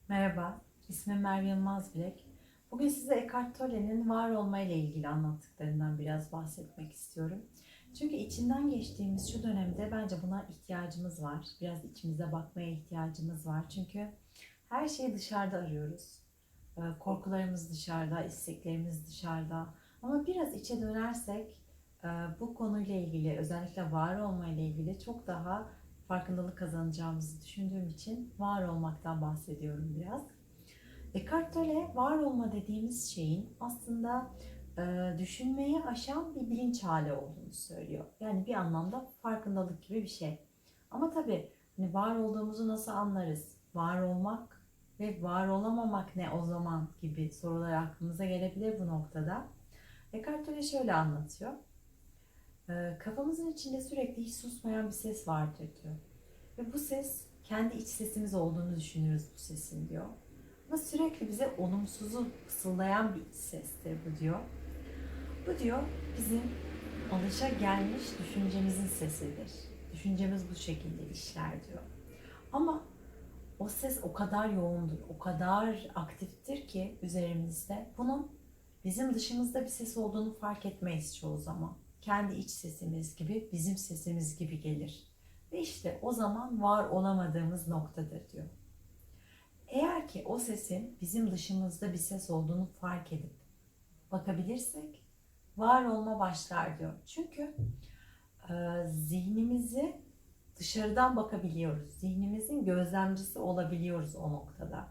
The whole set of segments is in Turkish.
Merhaba, ismim Merve Yılmaz Bilek. Bugün size Eckhart Tolle'nin var olma ile ilgili anlattıklarından biraz bahsetmek istiyorum. Çünkü içinden geçtiğimiz şu dönemde bence buna ihtiyacımız var. Biraz içimize bakmaya ihtiyacımız var. Çünkü her şeyi dışarıda arıyoruz. Korkularımız dışarıda, isteklerimiz dışarıda. Ama biraz içe dönersek bu konuyla ilgili, özellikle var olma ile ilgili çok daha farkındalık kazanacağımızı düşündüğüm için var olmaktan bahsediyorum biraz. Eckhart Tolle var olma dediğimiz şeyin aslında düşünmeyi aşan bir bilinç hali olduğunu söylüyor. Yani bir anlamda farkındalık gibi bir şey. Ama tabii hani var olduğumuzu nasıl anlarız? Var olmak ve var olamamak ne o zaman gibi sorular aklımıza gelebilir bu noktada. Eckhart Tolle şöyle anlatıyor. Kafamızın içinde sürekli hiç susmayan bir ses vardır diyor. Ve bu ses kendi iç sesimiz olduğunu düşünürüz bu sesin diyor. Ama sürekli bize olumsuzu fısıldayan bir iç sestir bu diyor. Bu diyor bizim alışagelmiş düşüncemizin sesidir. Düşüncemiz bu şekilde işler diyor. Ama o ses o kadar yoğundur, o kadar aktiftir ki üzerimizde bunun bizim dışımızda bir ses olduğunu fark etmeyiz çoğu zaman. Kendi iç sesimiz gibi, bizim sesimiz gibi gelir. Ve işte o zaman var olamadığımız noktadır diyor. Eğer ki o sesin bizim dışımızda bir ses olduğunu fark edip bakabilirsek var olma başlar diyor. Çünkü zihnimizi dışarıdan bakabiliyoruz. Zihnimizin gözlemcisi olabiliyoruz o noktada.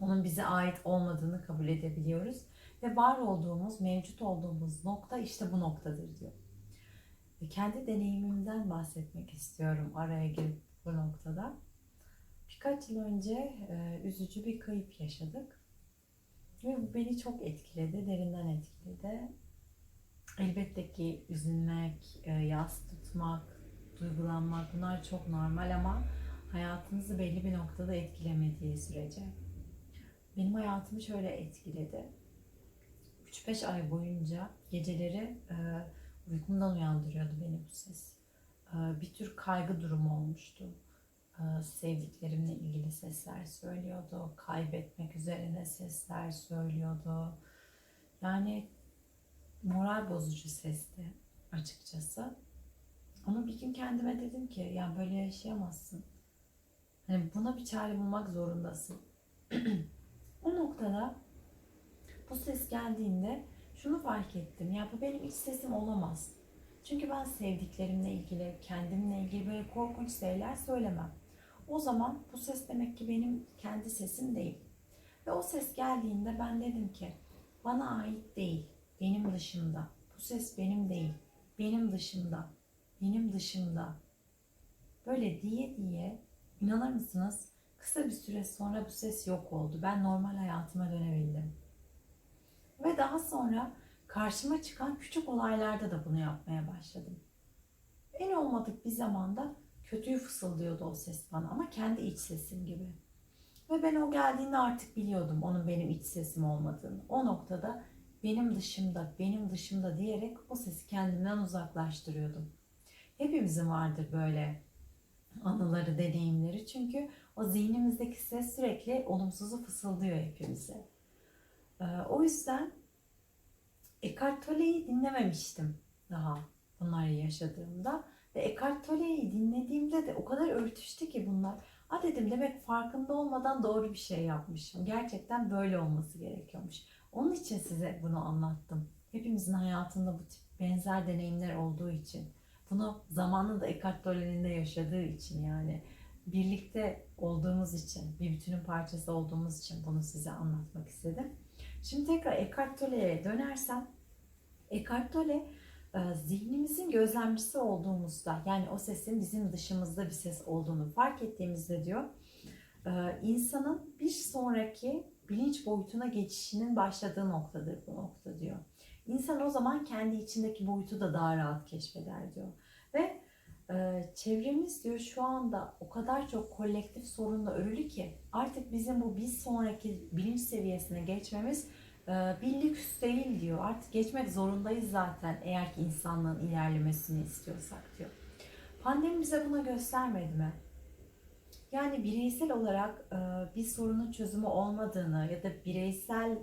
Onun bize ait olmadığını kabul edebiliyoruz. Ve var olduğumuz, mevcut olduğumuz nokta işte bu noktadır diyor. Ve kendi deneyimimden bahsetmek istiyorum araya girip bu noktada. Birkaç yıl önce üzücü bir kayıp yaşadık. Ve bu beni çok etkiledi, derinden etkiledi. Elbette ki üzülmek, yas tutmak, duygulanmak bunlar çok normal ama hayatınızı belli bir noktada etkilemediği sürece. Benim hayatımı şöyle etkiledi. 3-5 ay boyunca geceleri uykumdan uyandırıyordu beni bu ses. Bir tür kaygı durumu olmuştu. Sevdiklerimle ilgili sesler söylüyordu. Kaybetmek üzerine sesler söylüyordu. Yani moral bozucu sesti açıkçası. Ama bir gün kendime dedim ki ya böyle yaşayamazsın. Hani buna bir çare bulmak zorundasın. O noktada bu ses geldiğinde şunu fark ettim. Ya bu benim iç sesim olamaz. Çünkü ben sevdiklerimle ilgili, kendimle ilgili böyle korkunç şeyler söylemem. O zaman bu ses demek ki benim kendi sesim değil. Ve o ses geldiğinde ben dedim ki bana ait değil, benim dışımda. Bu ses benim değil, benim dışımda, benim dışımda. Böyle diye diye inanır mısınız? Kısa bir süre sonra bu ses yok oldu. Ben normal hayatıma dönebildim. Ve daha sonra karşıma çıkan küçük olaylarda da bunu yapmaya başladım. En olmadık bir zamanda kötüyü fısıldıyordu o ses bana ama kendi iç sesim gibi. Ve ben o geldiğinde artık biliyordum onun benim iç sesim olmadığını. O noktada benim dışımda, benim dışımda diyerek o sesi kendimden uzaklaştırıyordum. Hepimizin vardır böyle anıları, deneyimleri. Çünkü o zihnimizdeki ses sürekli olumsuzu fısıldıyor hepimize. O yüzden Eckhart Tolle'yi dinlememiştim daha bunları yaşadığımda. Ve Eckhart Tolle'yi dinlediğimde de o kadar örtüştü ki bunlar. Ha dedim demek farkında olmadan doğru bir şey yapmışım. Gerçekten böyle olması gerekiyormuş. Onun için size bunu anlattım. Hepimizin hayatında bu tip benzer deneyimler olduğu için. Bunu zamanında Eckhart Tolle'nin de yaşadığı için yani birlikte olduğumuz için, bir bütünün parçası olduğumuz için bunu size anlatmak istedim. Şimdi tekrar Eckhart Tolle'ye dönersem, Eckhart Tolle zihnimizin gözlemcisi olduğumuzda yani o sesin bizim dışımızda bir ses olduğunu fark ettiğimizde diyor insanın bir sonraki bilinç boyutuna geçişinin başladığı noktadır bu nokta diyor. İnsan o zaman kendi içindeki boyutu da daha rahat keşfeder diyor. Ve çevremiz diyor şu anda o kadar çok kolektif sorunla örülü ki artık bizim bu bir sonraki bilinç seviyesine geçmemiz bir lüks değil diyor. Artık geçmek zorundayız zaten eğer ki insanlığın ilerlemesini istiyorsak diyor. Pandemi bize buna göstermedi mi? Yani bireysel olarak bir sorunun çözümü olmadığını ya da bireysel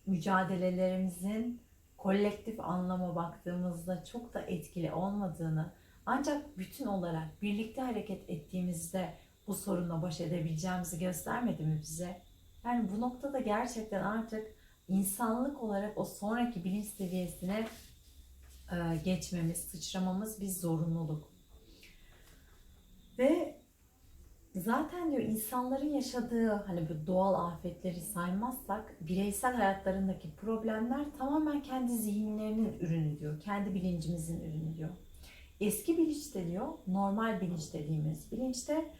mücadelelerimizin kolektif anlama baktığımızda çok da etkili olmadığını, ancak bütün olarak birlikte hareket ettiğimizde bu sorunla baş edebileceğimizi göstermedi mi bize? Yani bu noktada gerçekten artık insanlık olarak o sonraki bilinç seviyesine geçmemiz, sıçramamız bir zorunluluk. Ve zaten diyor insanların yaşadığı hani bu doğal afetleri saymazsak bireysel hayatlarındaki problemler tamamen kendi zihinlerinin ürünü diyor. Kendi bilincimizin ürünü diyor. Eski bilinçte diyor, normal bilinç dediğimiz bilinçte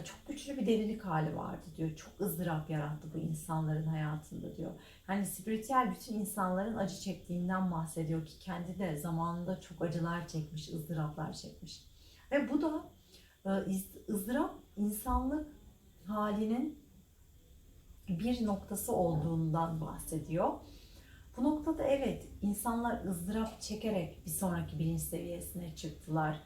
çok güçlü bir delilik hali vardı diyor. Çok ızdırap yarattı bu insanların hayatında diyor. Hani spiritüel bütün insanların acı çektiğinden bahsediyor ki kendi de zamanında çok acılar çekmiş, ızdıraplar çekmiş. Ve bu da ızdırap insanlık halinin bir noktası olduğundan bahsediyor. Bu noktada evet, insanlar ızdırap çekerek bir sonraki bilinç seviyesine çıktılar.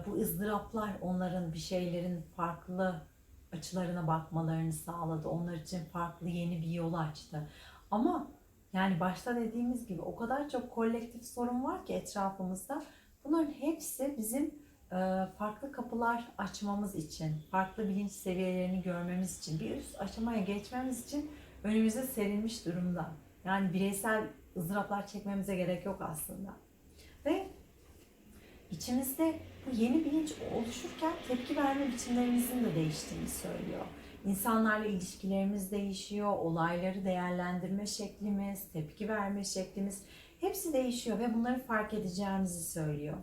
Bu ızdıraplar onların bir şeylerin farklı açılarına bakmalarını sağladı. Onlar için farklı yeni bir yol açtı. Ama yani başta dediğimiz gibi o kadar çok kolektif sorun var ki etrafımızda. Bunların hepsi bizim farklı kapılar açmamız için, farklı bilinç seviyelerini görmemiz için, bir üst aşamaya geçmemiz için önümüze serilmiş durumda. Yani bireysel ızdıraplar çekmemize gerek yok aslında. Ve içimizde bu yeni bilinç oluşurken tepki verme biçimlerimizin de değiştiğini söylüyor. İnsanlarla ilişkilerimiz değişiyor, olayları değerlendirme şeklimiz, tepki verme şeklimiz hepsi değişiyor ve bunları fark edeceğimizi söylüyor.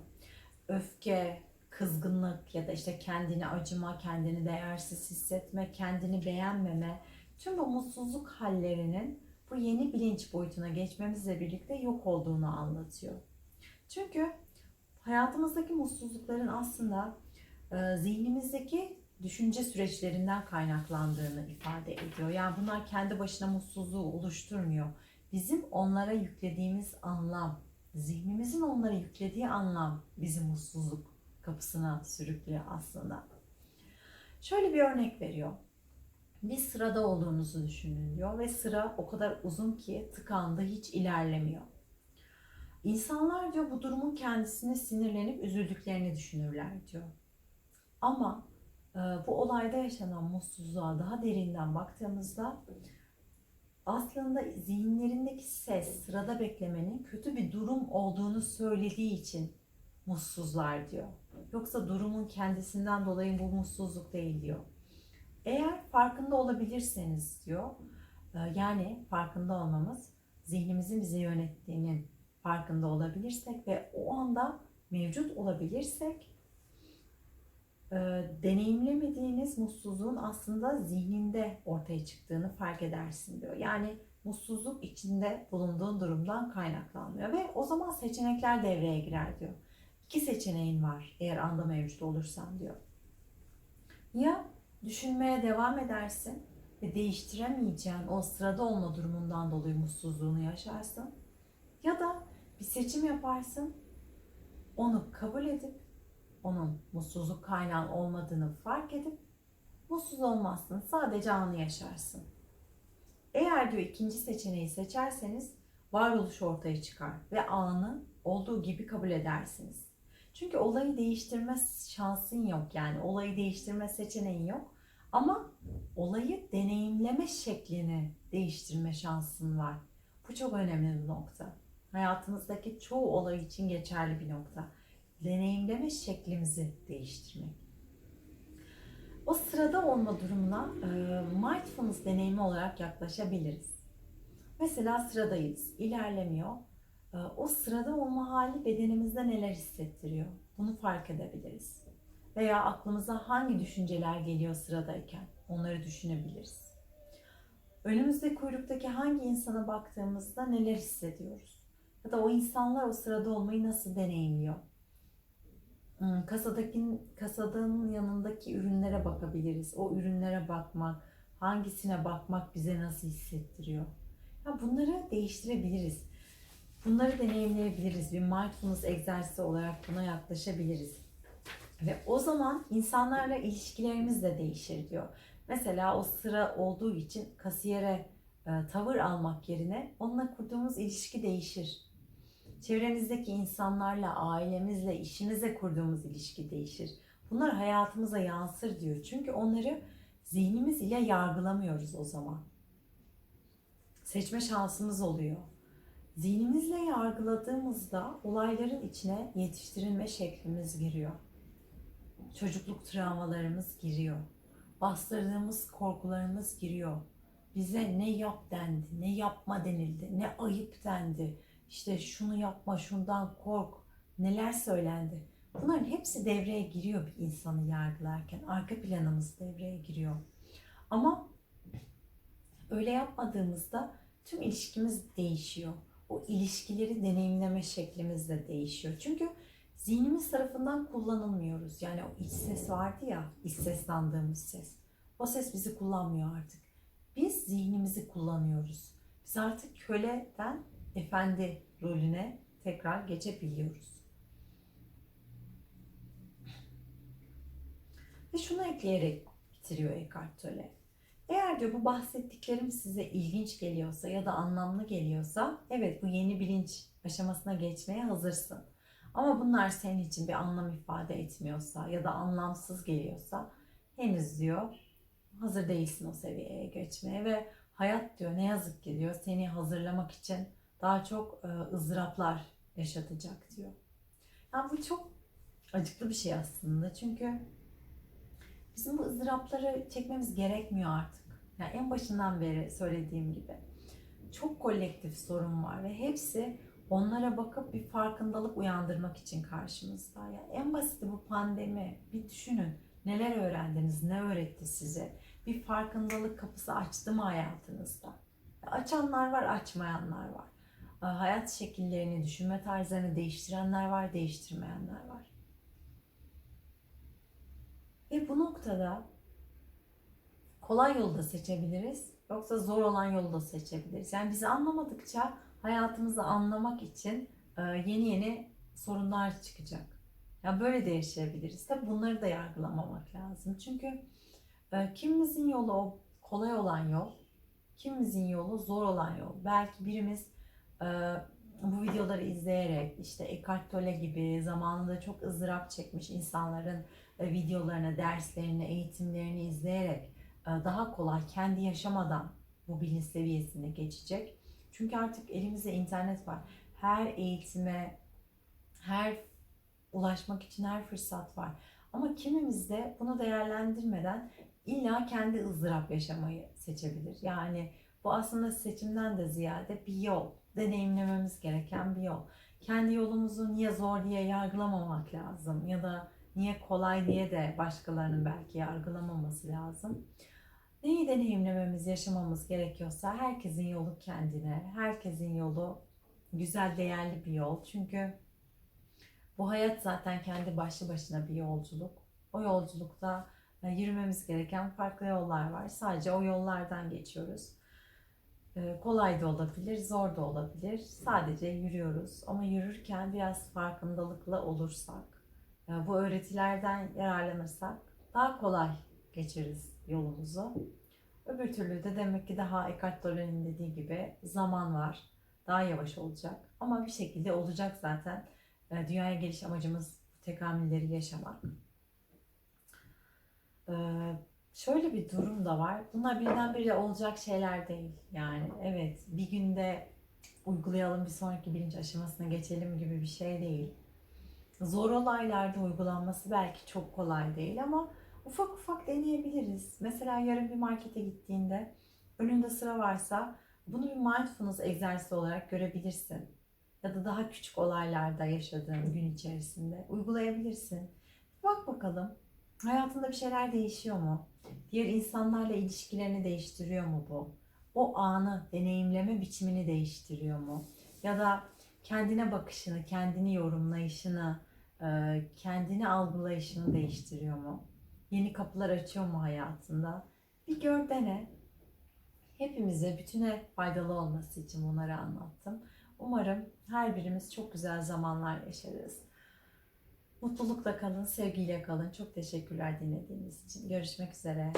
Öfke, kızgınlık ya da işte kendini acıma, kendini değersiz hissetme, kendini beğenmeme, tüm bu mutsuzluk hallerinin bu yeni bilinç boyutuna geçmemizle birlikte yok olduğunu anlatıyor. Çünkü hayatımızdaki mutsuzlukların aslında zihnimizdeki düşünce süreçlerinden kaynaklandığını ifade ediyor. Yani bunlar kendi başına mutsuzluğu oluşturmuyor. Bizim onlara yüklediğimiz anlam, zihnimizin onlara yüklediği anlam bizi mutsuzluk kapısına sürüklüyor aslında. Şöyle bir örnek veriyor. Bir sırada olduğunuzu düşünün diyor ve sıra o kadar uzun ki tıkandı, hiç ilerlemiyor. İnsanlar diyor bu durumun kendisine sinirlenip üzüldüklerini düşünürler diyor. Ama bu olayda yaşanan mutsuzluğa daha derinden baktığımızda aslında zihinlerindeki ses sırada beklemenin kötü bir durum olduğunu söylediği için mutsuzlar diyor. Yoksa durumun kendisinden dolayı bu mutsuzluk değil diyor. Eğer farkında olabilirseniz diyor, yani farkında olmamız zihnimizin bizi yönettiğinin farkında olabilirsek ve o anda mevcut olabilirsek deneyimlemediğiniz mutsuzluğun aslında zihninde ortaya çıktığını fark edersin diyor. Yani mutsuzluk içinde bulunduğun durumdan kaynaklanmıyor ve o zaman seçenekler devreye girer diyor. İki seçeneğin var eğer anda mevcut olursan diyor. Ya düşünmeye devam edersin ve değiştiremeyeceğin o sırada olma durumundan dolayı mutsuzluğunu yaşarsın. Ya da bir seçim yaparsın, onu kabul edip onun mutsuzluk kaynağı olmadığını fark edip mutsuz olmazsın. Sadece anı yaşarsın. Eğer diyor ikinci seçeneği seçerseniz varoluş ortaya çıkar ve anı olduğu gibi kabul edersiniz. Çünkü olayı değiştirme şansın yok, yani olayı değiştirme seçeneğin yok. Ama olayı deneyimleme şeklini değiştirme şansın var. Bu çok önemli bir nokta. Hayatımızdaki çoğu olay için geçerli bir nokta. Deneyimleme şeklimizi değiştirmek. O sırada olma durumuna mindfulness deneyimi olarak yaklaşabiliriz. Mesela sıradayız, ilerlemiyor. O sırada olma hali bedenimizde neler hissettiriyor? Bunu fark edebiliriz. Veya aklımıza hangi düşünceler geliyor sıradayken? Onları düşünebiliriz. Önümüzde kuyruktaki hangi insana baktığımızda neler hissediyoruz? Ya da o insanlar o sırada olmayı nasıl deneyimliyor? Kasadanın yanındaki ürünlere bakabiliriz. O ürünlere bakmak, hangisine bakmak bize nasıl hissettiriyor? Ya bunları değiştirebiliriz. Bunları deneyimleyebiliriz. Bir mindfulness egzersizi olarak buna yaklaşabiliriz. Ve o zaman insanlarla ilişkilerimiz de değişir diyor. Mesela o sıra olduğu için kasiyere tavır almak yerine onunla kurduğumuz ilişki değişir. Çevremizdeki insanlarla, ailemizle, işimizle kurduğumuz ilişki değişir. Bunlar hayatımıza yansır diyor. Çünkü onları zihnimiz ile yargılamıyoruz o zaman. Seçme şansımız oluyor. Zihnimizle yargıladığımızda olayların içine yetiştirilme şeklimiz giriyor. Çocukluk travmalarımız giriyor. Bastırdığımız korkularımız giriyor. Bize ne yap dendi, ne yapma denildi, ne ayıp dendi. İşte şunu yapma, şundan kork, neler söylendi. Bunların hepsi devreye giriyor bir insanı yargılarken. Arka planımız devreye giriyor. Ama öyle yapmadığımızda tüm ilişkimiz değişiyor. O ilişkileri deneyimleme şeklimiz de değişiyor. Çünkü zihnimiz tarafından kullanılmıyoruz. Yani o iç ses vardı ya, iç ses sandığımız ses. O ses bizi kullanmıyor artık. Biz zihnimizi kullanıyoruz. Biz artık köleden efendi rolüne tekrar geçebiliyoruz. Ve şunu ekleyerek bitiriyor Eckhart Tolle. Eğer diyor bu bahsettiklerim size ilginç geliyorsa ya da anlamlı geliyorsa, evet bu yeni bilinç aşamasına geçmeye hazırsın. Ama bunlar senin için bir anlam ifade etmiyorsa ya da anlamsız geliyorsa henüz diyor hazır değilsin o seviyeye geçmeye ve hayat diyor ne yazık ki diyor seni hazırlamak için daha çok ızdıraplar yaşatacak diyor. Yani bu çok acıklı bir şey aslında çünkü bizim bu ızdırapları çekmemiz gerekmiyor artık. Yani en başından beri söylediğim gibi çok kolektif sorun var ve hepsi onlara bakıp bir farkındalık uyandırmak için karşımızda. Yani en basiti bu pandemi. Bir düşünün neler öğrendiniz, ne öğretti size? Bir farkındalık kapısı açtı mı hayatınızda? Açanlar var, açmayanlar var. Hayat şekillerini, düşünme tarzlarını değiştirenler var, değiştirmeyenler var. Ve bu noktada kolay yolu da seçebiliriz, yoksa zor olan yolu da seçebiliriz. Yani bizi anlamadıkça hayatımızı anlamak için yeni yeni sorunlar çıkacak. Yani böyle de yaşayabiliriz. Tabii bunları da yargılamamak lazım. Çünkü kimimizin yolu o kolay olan yol, kimimizin yolu zor olan yol. Belki birimiz e, bu videoları izleyerek işte Eckhart Tolle gibi zamanında çok ızdırap çekmiş insanların videolarını, derslerini, eğitimlerini izleyerek daha kolay kendi yaşamadan bu bilinç seviyesine geçecek. Çünkü artık elimizde internet var. Her eğitime, her ulaşmak için her fırsat var. Ama kimimiz de bunu değerlendirmeden illa kendi ızdırap yaşamayı seçebilir. Yani bu aslında seçimden de ziyade bir yol, deneyimlememiz gereken bir yol. Kendi yolumuzu niye zor diye yargılamamak lazım ya da niye kolay diye de başkalarının belki yargılamaması lazım. Neyi deneyimlememiz, yaşamamız gerekiyorsa herkesin yolu kendine, herkesin yolu güzel, değerli bir yol. Çünkü bu hayat zaten kendi başlı başına bir yolculuk. O yolculukta yürümemiz gereken farklı yollar var. Sadece o yollardan geçiyoruz. Kolay da olabilir, zor da olabilir. Sadece yürüyoruz. Ama yürürken biraz farkındalıklı olursak, bu öğretilerden yararlanırsak daha kolay geçeriz yolumuzu. Öbür türlü de demek ki daha Eckhart Tolle'nin dediği gibi zaman var. Daha yavaş olacak. Ama bir şekilde olacak zaten. Dünyaya geliş amacımız tekamülleri yaşamak. Şöyle bir durum da var. Bunlar birdenbire olacak şeyler değil. Yani evet bir günde uygulayalım bir sonraki bilinç aşamasına geçelim gibi bir şey değil. Zor olaylarda uygulanması belki çok kolay değil ama ufak ufak deneyebiliriz. Mesela yarın bir markete gittiğinde önünde sıra varsa bunu bir mindfulness egzersizi olarak görebilirsin. Ya da daha küçük olaylarda yaşadığın gün içerisinde uygulayabilirsin. Bak bakalım hayatında bir şeyler değişiyor mu? Diğer insanlarla ilişkilerini değiştiriyor mu bu? O anı, deneyimleme biçimini değiştiriyor mu? Ya da kendine bakışını, kendini yorumlayışını, kendini algılayışını değiştiriyor mu? Yeni kapılar açıyor mu hayatında? Bir gör dene. Hepimize, bütüne faydalı olması için bunları anlattım. Umarım her birimiz çok güzel zamanlar yaşarız. Mutlulukla kalın, sevgiyle kalın. Çok teşekkürler dinlediğiniz için. Görüşmek üzere.